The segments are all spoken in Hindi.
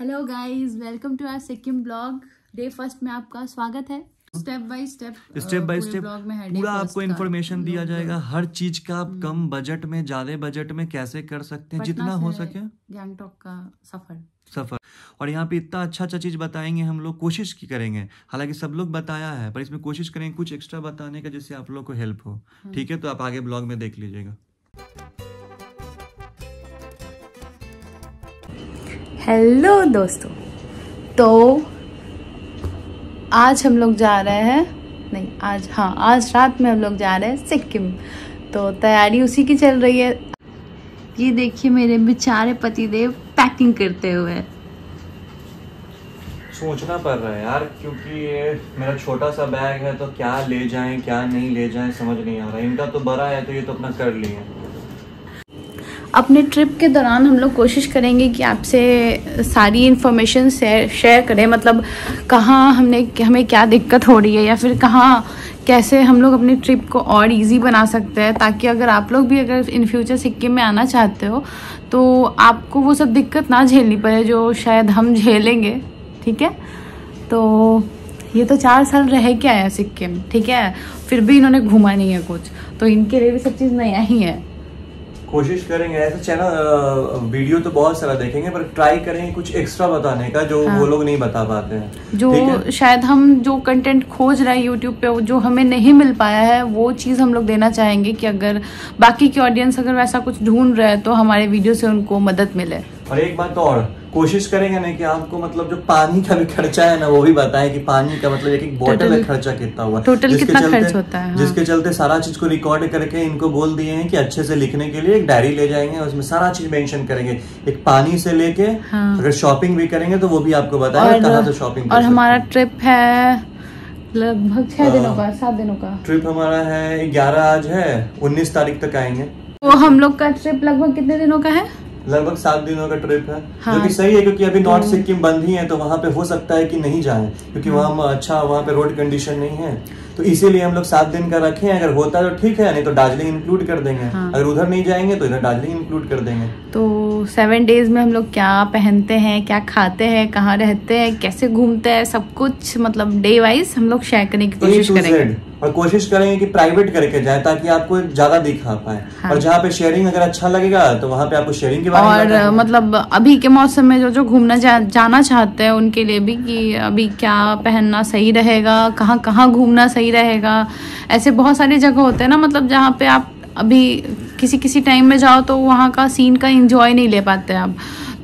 Hello guys, welcome to our Sikkim blog. Day first में आपका स्वागत है। स्टेप बाय स्टेप ब्लॉग में है पूरा आपको इन्फॉर्मेशन दिया जाएगा हर चीज का। आप कम बजट में ज्यादा बजट में कैसे कर सकते हैं, जितना हो सके गैंगटॉक का सफर। और यहाँ पे इतना अच्छा अच्छा चीज बताएंगे, हम लोग कोशिश की करेंगे। हालांकि सब लोग बताया है, पर इसमें कोशिश करेंगे कुछ एक्स्ट्रा बताने का, जिससे आप लोग को हेल्प हो। ठीक है, तो आप आगे ब्लॉग में देख लीजिएगा। हेलो दोस्तों, तो आज हम लोग जा रहे हैं, आज रात में हम लोग जा रहे हैं सिक्किम। तो तैयारी उसी की चल रही है। ये देखिए मेरे बेचारे पतिदेव पैकिंग करते हुए। सोचना पड़ रहा है यार, क्योंकि ये मेरा छोटा सा बैग है, तो क्या ले जाएं क्या नहीं ले जाएं समझ नहीं आ रहा। इनका तो बड़ा है, तो ये तो अपना कर लिए। अपने ट्रिप के दौरान हम लोग कोशिश करेंगे कि आपसे सारी इन्फॉर्मेशन शेयर करें, मतलब कहाँ हमें क्या दिक्कत हो रही है, या फिर कहाँ कैसे हम लोग अपनी ट्रिप को और इजी बना सकते हैं, ताकि अगर आप लोग भी अगर इन फ्यूचर सिक्किम में आना चाहते हो तो आपको वो सब दिक्कत ना झेलनी पड़े जो शायद हम झेलेंगे। ठीक है, तो ये तो 4 साल रह के आया सिक्किम, ठीक है, फिर भी इन्होंने घूमा नहीं है कुछ, तो इनके लिए भी सब चीज़ नया ही है। कोशिश करेंगे ऐसा चैनल वीडियो तो बहुत सारा देखेंगे, पर ट्राई करेंगे कुछ एक्स्ट्रा बताने का जो वो लोग नहीं बता पाते हैं। जो शायद हम जो कंटेंट खोज रहे हैं यूट्यूब पे, जो हमें नहीं मिल पाया है, वो चीज़ हम लोग देना चाहेंगे कि अगर बाकी की ऑडियंस अगर वैसा कुछ ढूंढ रहे हैं तो हमारे वीडियो से उनको मदद मिले। और एक बात और कोशिश करेंगे ना कि आपको मतलब जो पानी का भी खर्चा है ना, वो भी बताएं कि पानी का मतलब एक बोतल में खर्चा कितना हुआ, टोटल कितना खर्च होता है। जिसके चलते सारा चीज को रिकॉर्ड करके इनको बोल दिए हैं कि अच्छे से लिखने के लिए एक डायरी ले जाएंगे, उसमें सारा चीज मेंशन करेंगे, एक पानी से लेके अगर शॉपिंग भी करेंगे तो वो भी आपको बताएंगे कहाँ से शॉपिंग। और हमारा ट्रिप है लगभग 6 दिनों का, 7 दिनों का ट्रिप हमारा है। 11 आज है, 19 तारीख तक आएंगे। तो हम लोग का ट्रिप लगभग कितने दिनों का है? लगभग 7 दिनों का ट्रिप है। हाँ। जो कि सही है, क्योंकि अभी नॉर्थ सिक्किम बंद ही है, तो वहाँ पे हो सकता है कि नहीं जाएं, क्योंकि वहाँ पे रोड कंडीशन नहीं है, तो इसीलिए हम लोग 7 दिन का रखे हैं। अगर होता है तो ठीक है, नहीं तो दार्जिलिंग इंक्लूड कर देंगे। हाँ। अगर उधर नहीं जाएंगे तो इधर दार्जिलिंग इंक्लूड कर देंगे। तो 7 डेज में हम लोग क्या पहनते हैं, क्या खाते हैं, कहाँ रहते हैं, कैसे घूमते हैं, सब कुछ मतलब डे वाइज हम लोग शेयर करने की कोशिश करेंगे। और कोशिश करेंगे कि प्राइवेट करके जाए, ताकि आपको ज्यादा दिखा पाए। हाँ। और जहाँ पे शेयरिंग अगर अच्छा लगेगा तो वहाँ पे आपको शेयरिंग के बारे में और मतलब अभी के मौसम में जो घूमना जाना चाहते हैं उनके लिए भी कि अभी क्या पहनना सही रहेगा, कहाँ कहाँ घूमना सही रहेगा। ऐसे बहुत सारी जगह होते हैं ना, मतलब जहाँ पे आप अभी किसी टाइम में जाओ तो वहाँ का सीन का एंजॉय नहीं ले पाते आप,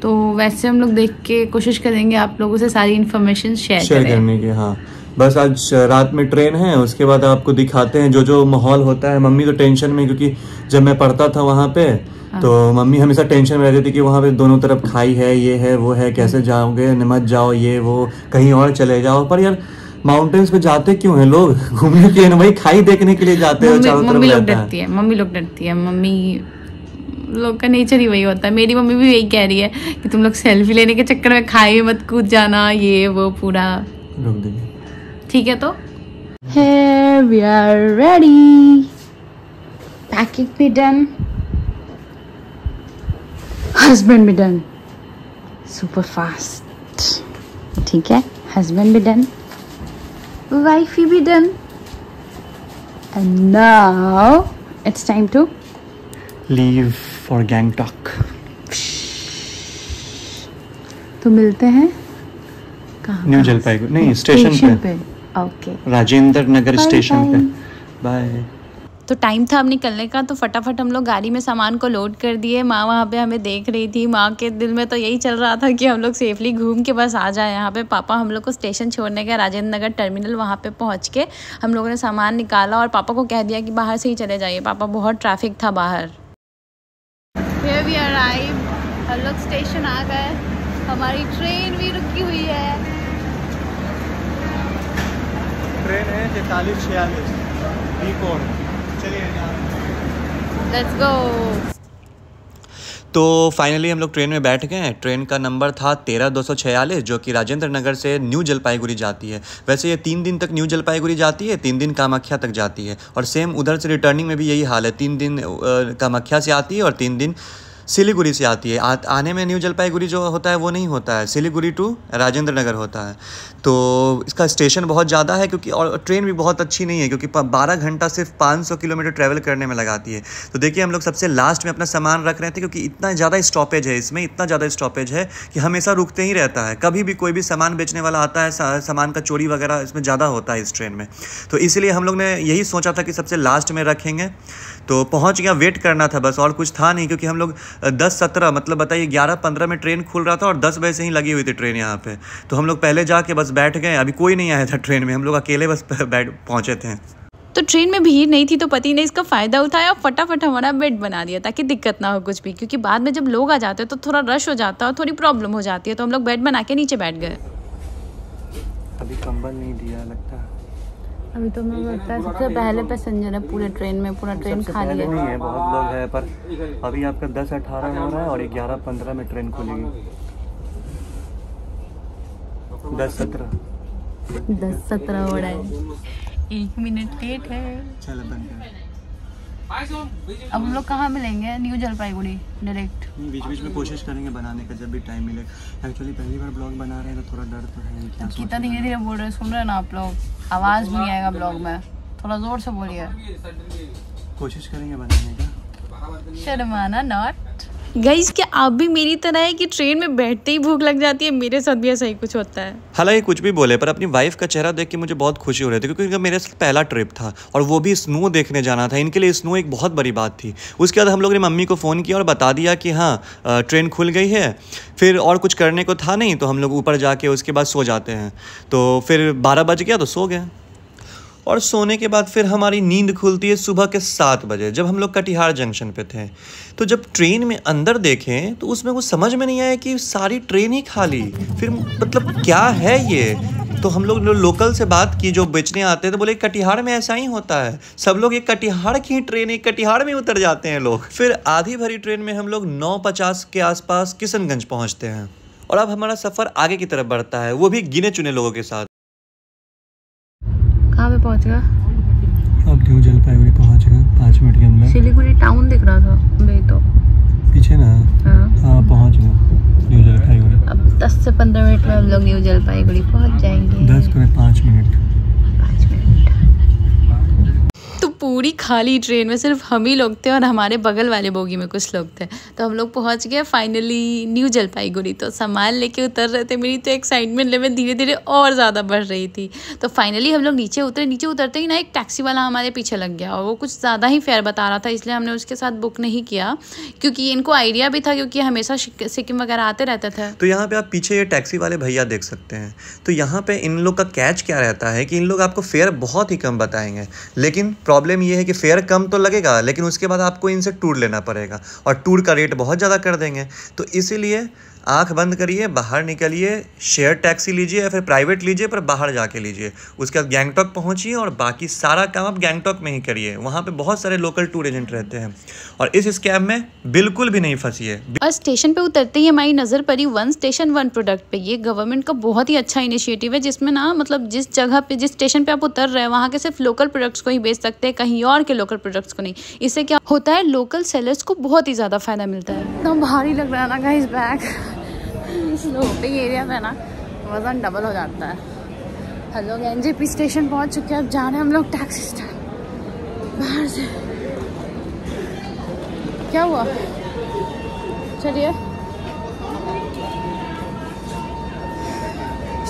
तो वैसे हम लोग देख के कोशिश करेंगे आप लोगों से सारी इन्फॉर्मेशन शेयर करने की। हाँ, बस आज रात में ट्रेन है, उसके बाद आपको दिखाते हैं जो माहौल होता है। मम्मी तो टेंशन में, क्योंकि जब मैं पढ़ता था वहाँ पे तो मम्मी हमेशा टेंशन में रहती थी कि वहाँ पे दोनों तरफ खाई है, ये है वो है, कैसे जाओगे, मत जाओ, ये वो कहीं और चले जाओ। पर यार माउंटेन्स पे जाते क्यों हैं लोग? घूमने के लिए, वही खाई देखने के लिए जाते हैं। मम्मी लोग डरती है, मम्मी लोग का नेचर ही वही होता है। मेरी मम्मी भी यही कह रही है कि तुम लोग सेल्फी लेने के चक्कर में खाई में मत कूद जाना, ये वो पूरा। रुक देंगे, ठीक है। तो here we are ready, packing भी done, husband भी done, super fast। ठीक है, husband भी done, wife भी done, and now it's time to leave for Gangtok। तो मिलते हैं कहाँ? न्यू जलपाईगुड़ी नहीं, स्टेशन पे। ओके, राजेंद्र नगर स्टेशन पे। बाय। तो टाइम था अब निकलने का, तो फटाफट हम लोग गाड़ी में सामान को लोड कर दिए। माँ वहाँ पे हमें देख रही थी। माँ के दिल में तो यही चल रहा था कि हम लोग सेफली घूम के बस आ जाए यहाँ पे। पापा हम लोग को स्टेशन छोड़ने गए, राजेंद्र नगर टर्मिनल। वहाँ पे पहुँच के हम लोगों ने सामान निकाला और पापा को कह दिया कि बाहर से ही चले जाइए। पापा, बहुत ट्रैफिक था बाहर। Here we arrive, हम लोग स्टेशन आ गए, हमारी ट्रेन भी रुकी हुई है। ट्रेन है 4346 बी कोड। चलिए लेट्स गो। तो फाइनली हम लोग ट्रेन में बैठ गए हैं। ट्रेन का नंबर था 13246, जो कि राजेंद्र नगर से न्यू जलपाईगुड़ी जाती है। वैसे ये 3 दिन तक न्यू जलपाईगुड़ी जाती है, 3 दिन कामाख्या तक जाती है, और सेम उधर से रिटर्निंग में भी यही हाल है। 3 दिन कामाख्या से आती है और 3 दिन सिलीगुड़ी से आती है। आने में न्यू जलपाईगुड़ी जो होता है वो नहीं होता है, सिलीगुड़ी टू राजेंद्र नगर होता है। तो इसका स्टेशन बहुत ज़्यादा है क्योंकि, और ट्रेन भी बहुत अच्छी नहीं है क्योंकि 12 घंटा सिर्फ 500 किलोमीटर ट्रैवल करने में लगाती है। तो देखिए हम लोग सबसे लास्ट में अपना सामान रख रहे थे क्योंकि इतना ज़्यादा स्टॉपेज है इसमें, इतना ज़्यादा स्टॉपेज है कि हमेशा रुकते ही रहता है। कभी भी कोई भी सामान बेचने वाला आता है, सामान का चोरी वगैरह इसमें ज़्यादा होता है इस ट्रेन में। तो इसलिए हम लोग ने यही सोचा था कि सबसे लास्ट में रखेंगे। तो पहुंच गया, वेट करना था बस, और कुछ था नहीं क्योंकि हम लोग 10-17 मतलब बताइए 11-15 में ट्रेन खुल रहा था और 10 बजे से ही लगी हुई थी ट्रेन यहाँ पे। तो हम लोग पहले जाके बस बैठ गए, अभी कोई नहीं आया था ट्रेन में, हम लोग अकेले बस पहुँचे थे। तो ट्रेन में भीड़ नहीं थी तो पति ने इसका फ़ायदा उठाया और फटाफट हमारा बेड बना दिया ताकि दिक्कत ना हो कुछ भी, क्योंकि बाद में जब लोग आ जाते हैं तो थोड़ा रश हो जाता है और थोड़ी प्रॉब्लम हो जाती है। तो हम लोग बेड बना के नीचे बैठ गए। अभी कंबल नहीं दिया लगता है। अभी तो मुझे लगता है सबसे पहले पैसेंजर है पूरे ट्रेन में, पूरा ट्रेन खाली है। नहीं है, बहुत लोग हैं, पर अभी आपका 10-18 हो रहा है और 11-15 में ट्रेन खुलेगी। 10-17 हो रहा है, 1 मिनट लेट है। चलो बंद कर। अब हम लोग कहाँ मिलेंगे? New Jalpaiguri direct. बीच बीच में कोशिश करेंगे बनाने का जब भी टाइम मिले। एक्चुअली पहली बार ब्लॉग बना रहे हैं तो थोड़ा डर तो है। क्या कितना धीरे धीरे बोल रहे हैं, सुन रहे हैं ना आप लोग? आवाज़ भी नहीं आएगा ब्लॉग में, थोड़ा ज़ोर से बोलिए। कोशिश करेंगे बनाने का। शर्माना नॉट। गाइस, क्या आप भी मेरी तरह है कि ट्रेन में बैठते ही भूख लग जाती है? मेरे साथ भी ऐसा ही कुछ होता है। हालांकि कुछ भी बोले पर अपनी वाइफ का चेहरा देख के मुझे बहुत खुशी हो रही थी क्योंकि इनका मेरे साथ पहला ट्रिप था और वो भी स्नो देखने जाना था। इनके लिए स्नो एक बहुत बड़ी बात थी। उसके बाद हम लोग ने मम्मी को फ़ोन किया और बता दिया कि हाँ ट्रेन खुल गई है। फिर और कुछ करने को था नहीं तो हम लोग ऊपर जाके उसके बाद सो जाते हैं। तो फिर 12 बज गया तो सो गए और सोने के बाद फिर हमारी नींद खुलती है सुबह के 7 बजे जब हम लोग कटिहार जंक्शन पे थे। तो जब ट्रेन में अंदर देखें तो उसमें कुछ समझ में नहीं आया कि सारी ट्रेन ही खाली। फिर मतलब क्या है ये? तो हम लोग लोकल से बात की जो बेचने आते हैं तो बोले कटिहार में ऐसा ही होता है, सब लोग एक कटिहार की ट्रेन एक कटिहार में उतर जाते हैं लोग। फिर आधी भरी ट्रेन में हम लोग 9:50 के आसपास किशनगंज पहुँचते हैं और अब हमारा सफ़र आगे की तरफ बढ़ता है, वो भी गिने चुने लोगों के साथ। कहाँ पे पहुँच गया? अब न्यू जलपाईगुड़ी पहुँच गए 5 मिनट के अंदर। सिलीगुड़ी टाउन दिख रहा था भाई तो पीछे ना। हाँ पहुँच गए न्यू जलपाईगुड़ी। अब 10 से 15 मिनट में हम लोग न्यू जलपाईगुड़ी पहुँच जाएंगे। 10 में 5 मिनट। तो पूरी खाली ट्रेन में सिर्फ हम ही लोग थे और हमारे बगल वाले बोगी में कुछ लोग थे। तो हम लोग पहुंच गए फाइनली न्यू जलपाईगुड़ी। तो सामान लेके उतर रहे थे, मेरी तो एक्साइटमेंट लेवल धीरे धीरे और ज़्यादा बढ़ रही थी। तो फाइनली हम लोग नीचे उतरे। नीचे उतरते ही ना एक टैक्सी वाला हमारे पीछे लग गया और वो कुछ ज़्यादा ही फेयर बता रहा था, इसलिए हमने उसके साथ बुक नहीं किया क्योंकि इनको आइडिया भी था क्योंकि हमेशा सिक्किम वगैरह आते रहते थे। तो यहाँ पे आप पीछे ये टैक्सी वाले भैया देख सकते हैं। तो यहाँ पे इन लोग का कैच क्या रहता है कि इन लोग आपको फेयर बहुत ही कम बताएंगे, लेकिन प्रॉब्लम ये है कि फेयर कम तो लगेगा लेकिन उसके बाद आपको इनसे टूर लेना पड़ेगा और टूर का रेट बहुत ज़्यादा कर देंगे। तो इसीलिए आंख बंद करिए, बाहर निकलिए, शेयर टैक्सी लीजिए या फिर प्राइवेट लीजिए पर बाहर जाके लीजिए। उसके बाद गैंगटॉक पहुंचिए और बाकी सारा काम आप गैंगटॉक में ही करिए। वहाँ पे बहुत सारे लोकल टूर एजेंट रहते हैं और इस स्कैम में बिल्कुल भी नहीं फंसिए। और स्टेशन पे उतरते ही हमारी नज़र पड़ी 1 स्टेशन 1 प्रोडक्ट पे। ये गवर्नमेंट का बहुत ही अच्छा इनिशिएटिव है जिसमें ना मतलब जिस जगह पे जिस स्टेशन पे आप उतर रहे हैं वहाँ के सिर्फ लोकल प्रोडक्ट्स को ही बेच सकते हैं, कहीं और के लोकल प्रोडक्ट्स को नहीं। इससे क्या होता है, लोकल सेलर्स को बहुत ही ज़्यादा फ़ायदा मिलता है। एकदम भारी लग रहा है ना गाइस बैग। इस लोपिंग एरिया में ना वज़न डबल हो जाता है। हम लोग एनजेपी स्टेशन पहुंच चुके हैं। अब जा रहे हैं हम लोग टैक्सी स्टैंड बाहर से। क्या हुआ? चलिए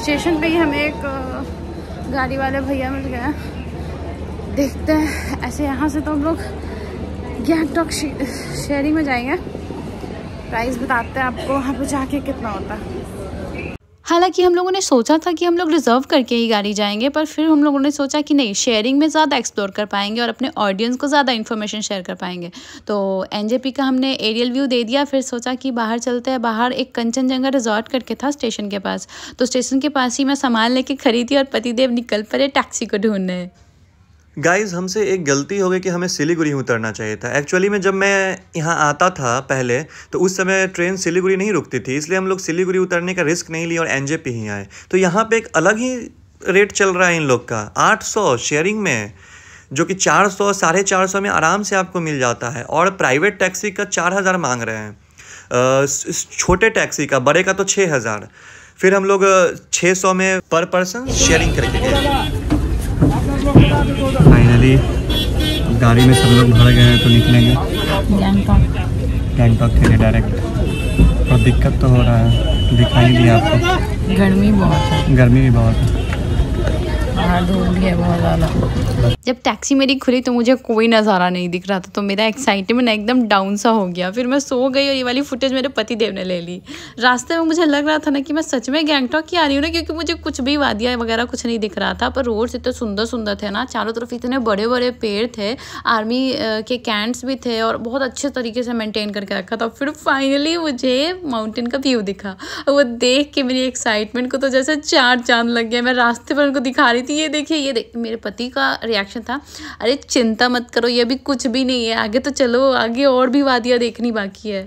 स्टेशन पे ही हमें एक गाड़ी वाले भैया मिल गए। देखते हैं ऐसे यहाँ से तो हम लोग गैंगटॉक शेयरिंग में जाएंगे। प्राइस बताते हैं आपको वहाँ पे जाके कितना होता है। हालांकि हम लोगों ने सोचा था कि हम लोग रिजर्व करके ही गाड़ी जाएंगे, पर फिर हम लोगों ने सोचा कि नहीं, शेयरिंग में ज़्यादा एक्सप्लोर कर पाएंगे और अपने ऑडियंस को ज़्यादा इन्फॉर्मेशन शेयर कर पाएंगे। तो एनजेपी का हमने एरियल व्यू दे दिया। फिर सोचा कि बाहर चलते हैं। बाहर एक कंचनजंगा रिजॉर्ट करके था स्टेशन के पास, तो स्टेशन के पास ही मैं सामान लेके खरीदी और पतिदेव निकल पड़े टैक्सी को ढूंढने। गाइज़ हमसे एक गलती हो गई कि हमें सिलीगुड़ी उतरना चाहिए था। एक्चुअली में जब मैं यहाँ आता था पहले तो उस समय ट्रेन सिलीगुड़ी नहीं रुकती थी, इसलिए हम लोग सिलीगुड़ी उतरने का रिस्क नहीं लिया और एनजेपी ही आए। तो यहाँ पे एक अलग ही रेट चल रहा है इन लोग का, 800 शेयरिंग में। जो कि 400 450 में आराम से आपको मिल जाता है। और प्राइवेट टैक्सी का 4000 मांग रहे हैं, छोटे टैक्सी का, बड़े का तो 6000। फिर हम लोग 600 में पर पर्सन शेयरिंग करके गए। फाइनली गाड़ी में सब लोग भर गए हैं, तो निकलेंगे गैंगटॉक के लिए डायरेक्ट। और दिक्कत तो हो रहा है, दिखाई दिया आपको, गर्मी बहुत है, गर्मी भी बहुत है, धूप भी है बहुत ज़्यादा। जब टैक्सी मेरी खुली तो मुझे कोई नज़ारा नहीं दिख रहा था, तो मेरा एक्साइटमेंट एकदम डाउन सा हो गया। फिर मैं सो गई और ये वाली फुटेज मेरे पति देव ने ले ली। रास्ते में मुझे लग रहा था ना कि मैं सच में गैंगटॉक की आ रही हूँ ना, क्योंकि मुझे कुछ भी वादियाँ वगैरह कुछ नहीं दिख रहा था, पर रोड्स इतने सुंदर सुंदर थे ना, चारों तरफ इतने बड़े बड़े पेड़ थे, आर्मी के कैंट्स भी थे और बहुत अच्छे तरीके से मेंटेन करके रखा था। फिर फाइनली मुझे माउंटेन का व्यू दिखा, वो देख के मेरी एक्साइटमेंट को तो जैसे 4 चांद लग गया। मैं रास्ते पर उनको दिखा रही थी, ये देखिए ये देख। मेरे पति का रिएक्शन था, अरे चिंता मत करो, ये भी कुछ भी नहीं है, आगे तो चलो, आगे और भी वादियाँ देखनी बाकी है।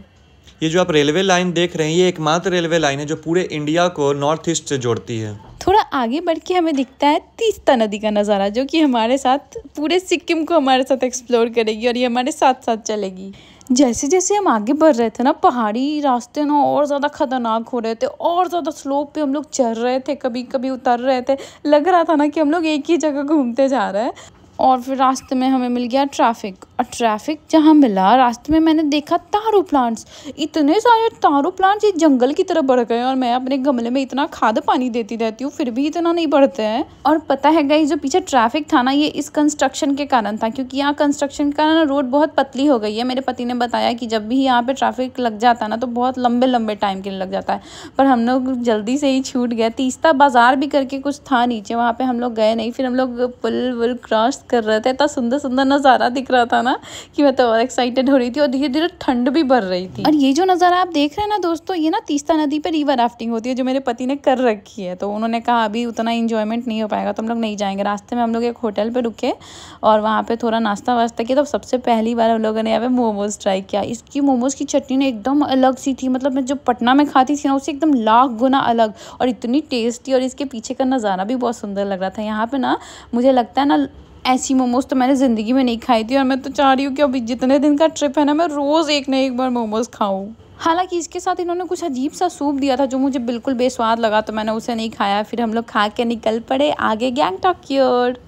ये जो आप रेलवे लाइन देख रहे हैं, ये एकमात्र रेलवे लाइन है जो पूरे इंडिया को नॉर्थ ईस्ट से जोड़ती है। थोड़ा आगे बढ़ के हमें दिखता है तीस्ता नदी का नज़ारा, जो कि हमारे साथ पूरे सिक्किम को हमारे साथ एक्सप्लोर करेगी और ये हमारे साथ साथ चलेगी। जैसे जैसे हम आगे बढ़ रहे थे ना, पहाड़ी रास्ते ना और ज़्यादा खतरनाक हो रहे थे, और ज़्यादा स्लोप पे हम लोग चल रहे थे, कभी कभी उतर रहे थे, लग रहा था ना कि हम लोग एक ही जगह घूमते जा रहे हैं। और फिर रास्ते में हमें मिल गया ट्रैफिक, और ट्रैफिक जहाँ मिला रास्ते में मैंने देखा तारो प्लांट्स, इतने सारे तारो प्लांट्स ये जंगल की तरफ बढ़ गए। और मैं अपने गमले में इतना खाद पानी देती रहती हूँ, फिर भी इतना नहीं बढ़ते हैं। और पता है गाइस, जो पीछे ट्रैफिक था ना, ये इस कंस्ट्रक्शन के कारण था, क्योंकि यहाँ कंस्ट्रक्शन के कारण रोड बहुत पतली हो गई है। मेरे पति ने बताया कि जब भी यहाँ पे ट्रैफिक लग जाता है ना, तो बहुत लंबे लंबे टाइम के लिए लग जाता है। पर हम लोग जल्दी से ही छूट गए। तीस्ता बाजार भी करके कुछ था नीचे, वहाँ पे हम लोग गए नहीं। फिर हम लोग पुल वुल क्रॉस कर रहे थे, इतना सुंदर सुंदर नज़ारा दिख रहा था ना कि मैं तो और एक्साइटेड हो रही थी, और धीरे धीरे ठंड भी बढ़ रही थी। और ये जो नज़ारा आप देख रहे हैं ना दोस्तों, ये ना तीस्ता नदी पे रिवर राफ्टिंग होती है, जो मेरे पति ने कर रखी है। तो उन्होंने कहा अभी उतना इंजॉयमेंट नहीं हो पाएगा, तो हम लोग नहीं जाएंगे। रास्ते में हम लोग एक होटल पे रुके और वहाँ पे थोड़ा नाश्ता वास्ता किया। तो सबसे पहली बार हम लोगों ने यहाँ पे मोमोज ट्राई किया। इसकी मोमोज की चटनी ने एकदम अलग सी थी, मतलब मैं जो पटना में खाती थी ना, उससे एकदम लाख गुना अलग, और इतनी टेस्टी। और इसके पीछे का नज़ारा भी बहुत सुंदर लग रहा था। यहाँ पे ना मुझे लगता है ना, ऐसी मोमोज तो मैंने ज़िंदगी में नहीं खाई थी, और मैं तो चाह रही हूँ कि अभी जितने दिन का ट्रिप है ना, मैं रोज़ एक न एक बार मोमोज खाऊं। हालांकि इसके साथ इन्होंने कुछ अजीब सा सूप दिया था, जो मुझे बिल्कुल बेस्वाद लगा, तो मैंने उसे नहीं खाया। फिर हम लोग खा के निकल पड़े आगे गैंगटॉक की ओर।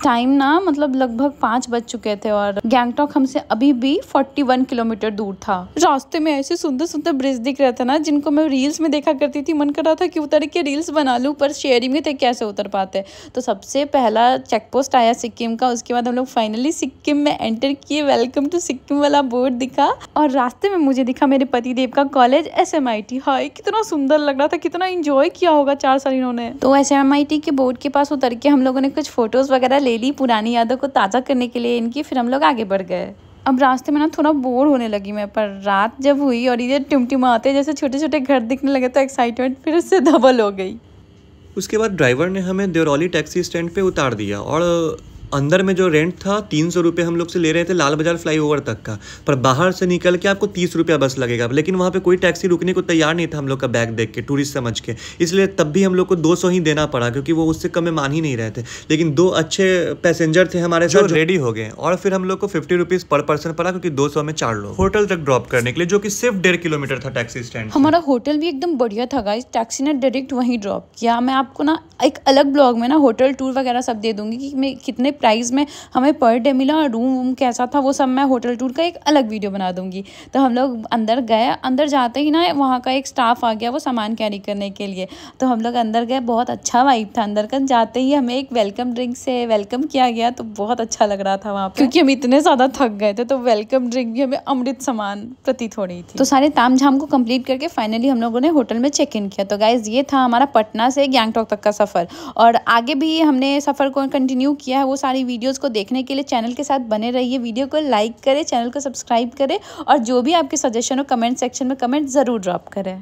टाइम ना मतलब लगभग 5 बज चुके थे, और गैंगटॉक हमसे अभी भी 41 किलोमीटर दूर था। रास्ते में ऐसे सुंदर सुंदर ब्रिज दिख रहे थे ना, जिनको मैं रील्स में देखा करती थी। मन कर रहा था कि उतर के रील्स बना लूँ, पर शेयरिंग में थे, कैसे उतर पाते। तो सबसे पहला चेक पोस्ट आया सिक्किम का। उसके बाद हम लोग फाइनली सिक्किम में एंटर किए। वेलकम टू सिक्किम वाला बोर्ड दिखा, और रास्ते में मुझे दिखा मेरे पति देव का कॉलेज SMIT। हाय कितना सुंदर लग रहा था, कितना इंजॉय किया होगा 4 साल इन्होंने। तो SMIT के बोर्ड के पास उतर के हम लोगों ने कुछ फोटोज वगैरह ले ली, पुरानी यादों को ताज़ा करने के लिए इनकी। फिर हम लोग आगे बढ़ गए। अब रास्ते में ना थोड़ा बोर होने लगी मैं, पर रात जब हुई और ये टिमटिमाते जैसे छोटे छोटे घर दिखने लगे, तो एक्साइटमेंट फिर से डबल हो गई। उसके बाद ड्राइवर ने हमें देवरौली टैक्सी स्टैंड पे उतार दिया, और अंदर में जो रेंट था 300 रुपये हम लोग से ले रहे थे लाल बाजार फ्लाईओवर तक का, पर बाहर से निकल के आपको 30 रुपया बस लगेगा। लेकिन वहाँ पे कोई टैक्सी रुकने को तैयार नहीं था हम लोग का बैग देख के, टूरिस्ट समझ के, इसलिए तब भी हम लोग को 200 ही देना पड़ा, क्योंकि वो उससे कम में मान ही नहीं रहे थे। लेकिन 2 अच्छे पैसेंजर थे हमारे साथ, जो रेडी हो गए, और फिर हम लोग को 50 रुपीज़ पर पर्सन पड़ा, क्योंकि 200 में 4 लोग, होटल तक ड्रॉप करने के लिए, जो कि सिर्फ 1.5 किलोमीटर था टैक्सी स्टैंड। हमारा होटल भी एकदम बढ़िया था गाइस, टैक्सी ने डायरेक्ट वहीं ड्रॉप किया। मैं आपको ना एक अलग ब्लॉग में ना होटल टूर वगैरह सब दे दूंगी कि मैं कितने प्राइस में हमें पर डे मिला, रूम कैसा था, वो सब मैं होटल टूर का एक अलग वीडियो बना दूंगी। तो हम लोग अंदर गए। अंदर जाते ही ना वहाँ का एक स्टाफ आ गया वो सामान कैरी करने के लिए, तो हम लोग अंदर गए। बहुत अच्छा वाइब था अंदर का। जाते ही हमें एक वेलकम ड्रिंक से वेलकम किया गया, तो बहुत अच्छा लग रहा था वहाँ पे, क्योंकि हम इतने ज़्यादा थक गए थे। तो वेलकम ड्रिंक भी हमें अमृत समान प्रतीत हो रही थी। तो सारे ताम झाम को कंप्लीट करके फाइनली हम लोगों ने होटल में चेक इन किया। तो गाइज ये था हमारा पटना से गैंगटॉक तक का सफ़र, और आगे भी हमने सफ़र को कंटिन्यू किया है। वो सारी वीडियोज़ को देखने के लिए चैनल के साथ बने रहिए। वीडियो को लाइक करें, चैनल को सब्सक्राइब करें, और जो भी आपके सजेशन हो कमेंट सेक्शन में कमेंट ज़रूर ड्रॉप करें।